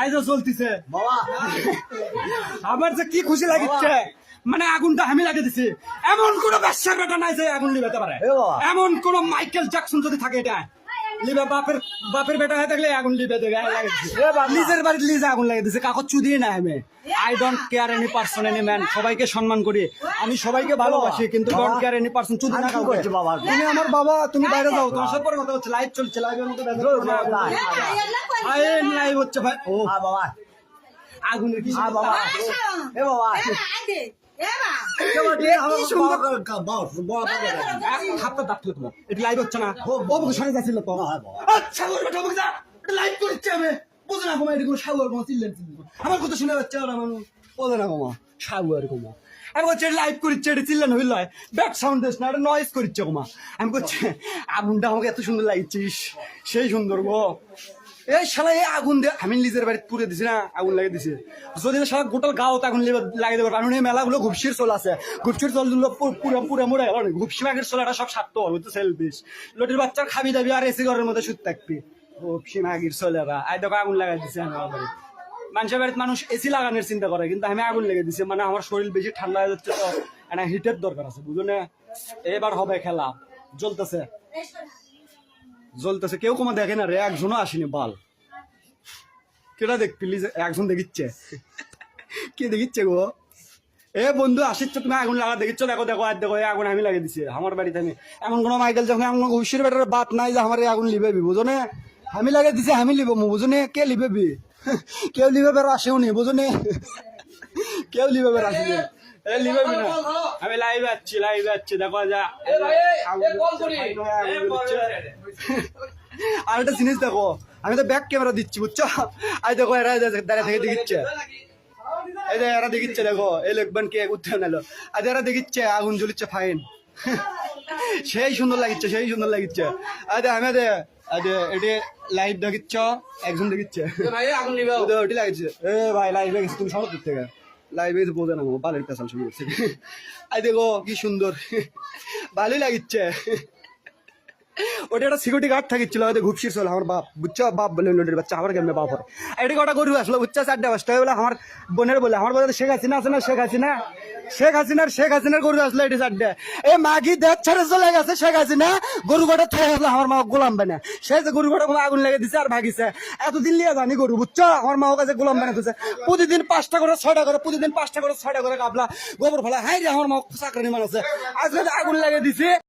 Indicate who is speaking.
Speaker 1: আইজো চলতিছে বাবা, আমার যে কি খুশি লাগিচ্ছে, মানে আগুনটা আমি লাগিয়ে দিছি। এমন কোন ব্যবসার বেটা নাই যে আগুন লিবাতে পারে, এমন কোন মাইকেল জ্যাকসন যদি থাকে এটা লিবা, বাপের বেটা হয়ে থাকলে আগুন লিবে দেবে। নিজের বাড়িতে লিজে আগুন লাগিয়ে দিছে, কাকত চুদিয়ে না আমি। I don't care any person any man, সবাইকে সম্মান করি, আমি সবাইকে ভালোবাসি, কিন্তু ডোন্ট কেয়ার এনি পার্সন। চুদি না করছে বাবা, তুমি আমার বাবা, তুমি বাইরে যাও, তোমার সাথে পরে কথা হচ্ছে। লাইভ চলছে, লাইভের মধ্যে লাইভ হচ্ছে ভাই। ও বাবা, আগুনের কি বাবা, এ বাবা লাইভ হচ্ছে না, সরে যাচ্ছিল তো। আচ্ছা লাইভ করছে, আমি বোঝে না কমা, এরকম সাবু আর চিল্লেন আমার কথা শুনে যাচ্ছে, বোঝে না কমা সাবু আর কমা। আমি বলছি লাইভ করছে, এটা চিল্লেন হইল, ব্যাক সাউন্ড দিস না, এটা নয়েজ করছে কমা। আমি বলছি আগুনটা আমাকে এত সুন্দর লাগছিস, সেই সুন্দর গো। এই শালা এই আগুন দিয়ে আমি নিজের বাড়িতে পুড়ে দিছি না, আগুন লাগিয়ে দিছি। যদি শালা গোটাল গাও আগুন লাগিয়ে দেবো, কারণ এই মেলাগুলো ঘুপসির চল আছে, ঘুপসির চল দিল পুরো মরে গেল। ঘুপসি মাগের চলাটা সব স্বার্থ হবে তো, সেলফিশ। লটির বাচ্চার খাবি দাবি আর এসি ঘরের মধ্যে শুতে থাকবি, ঘুপসি মাগির চলেরা। আই দেখো আগুন লাগাই দিছি আমার বাড়ি। মানুষের বাড়িতে মানুষ এসি লাগানোর চিন্তা করে, কিন্তু আমি আগুন লেগে দিছি, মানে আমার শরীর বেশি ঠান্ডা হয়ে যাচ্ছে তো, একটা হিটের দরকার আছে, বুঝো না। এবার হবে খেলা, জ্বলতেছে জ্বলতেছে, কেউ কমা দেখে না রে, একজনও আসেনি বাল। কেটা দেখ প্লিজ, একজন দেখিচ্ছে, কে দেখিচ্ছে গো? এ বন্ধু আসিচ্ছ, তুমি আগুন লাগা দেখিচ্ছ, দেখো দেখো আর দেখো, আগুন আমি লাগিয়ে দিছি আমার বাড়িতে। আমি এমন কোনো মাইকেল যখন এমন ঘুষির বেটার বাপ নাই যে আমার আগুন লিবেবি, বুঝো না। আমি লাগিয়ে দিছি, আমি লিব, বুঝো না। কে লিবেবি? কেউ লিবে বের আসেও নি, বুঝো না। কেউ লিবে বের আসেনি, লিবেবি না। আমি লাইভে আসছি দেখো যা। আর একটা জিনিস দেখো, আমি তো ব্যাক ক্যামেরা দিচ্ছি, বুঝছো। আই দেখো এরা দাঁড়িয়ে থেকে দেখিচ্ছে, এই যে এরা দেখিচ্ছে, দেখো এই লোকবান কে উঠতে নালো, আজ এরা দেখিচ্ছে আগুন জ্বলিচ্ছে, ফাইন। সেই সুন্দর লাগিচ্ছে, সেই সুন্দর লাগিচ্ছে। আজ আমি এটি লাইভ দেখিচ্ছ, একজন দেখিচ্ছে ওটি লাগিচ্ছে। এ ভাই লাইভে গেছে, তুমি সব দিক থেকে লাইভে গেছে, বোঝে না বালের পেশাল শুরু করছে। আই দেখো কি সুন্দর, ভালোই লাগিচ্ছে। ওটা একটা সিকিউরিটি গার্ড থাকিছিল, হয়তো ঘুপসির চল আমার বাপ, বুঝছো। বাপ বলে লোটের বাচ্চা, আমার কেমনে বাপ হয়। এটি কটা গরু আসলো, বুঝছো, 4টা 5টা বলে আমার বোনের বলে, আমার বলে শেখ হাসিনা আছে না, শেখ হাসিনার গরু আসলো এটি 4টা। এই মাগি দেখ ছেড়ে চলে গেছে শেখ হাসিনা, গরু কটা থেকে আসলো আমার মা গোলাম বানা, সে যে গরু কটা আগুন লেগে দিছে আর ভাগিছে। এতদিন লিয়ে জানি গরু, বুঝছো, আমার মাও কাছে গোলাম বানা দিচ্ছে। প্রতিদিন 5টা করে 6টা করে, প্রতিদিন 5টা করে 6টা করে কাবলা গোবর ফেলা। হাই রে আমার মা চাকরি মানুষ আছে, আজকে আগুন লেগে দিছে।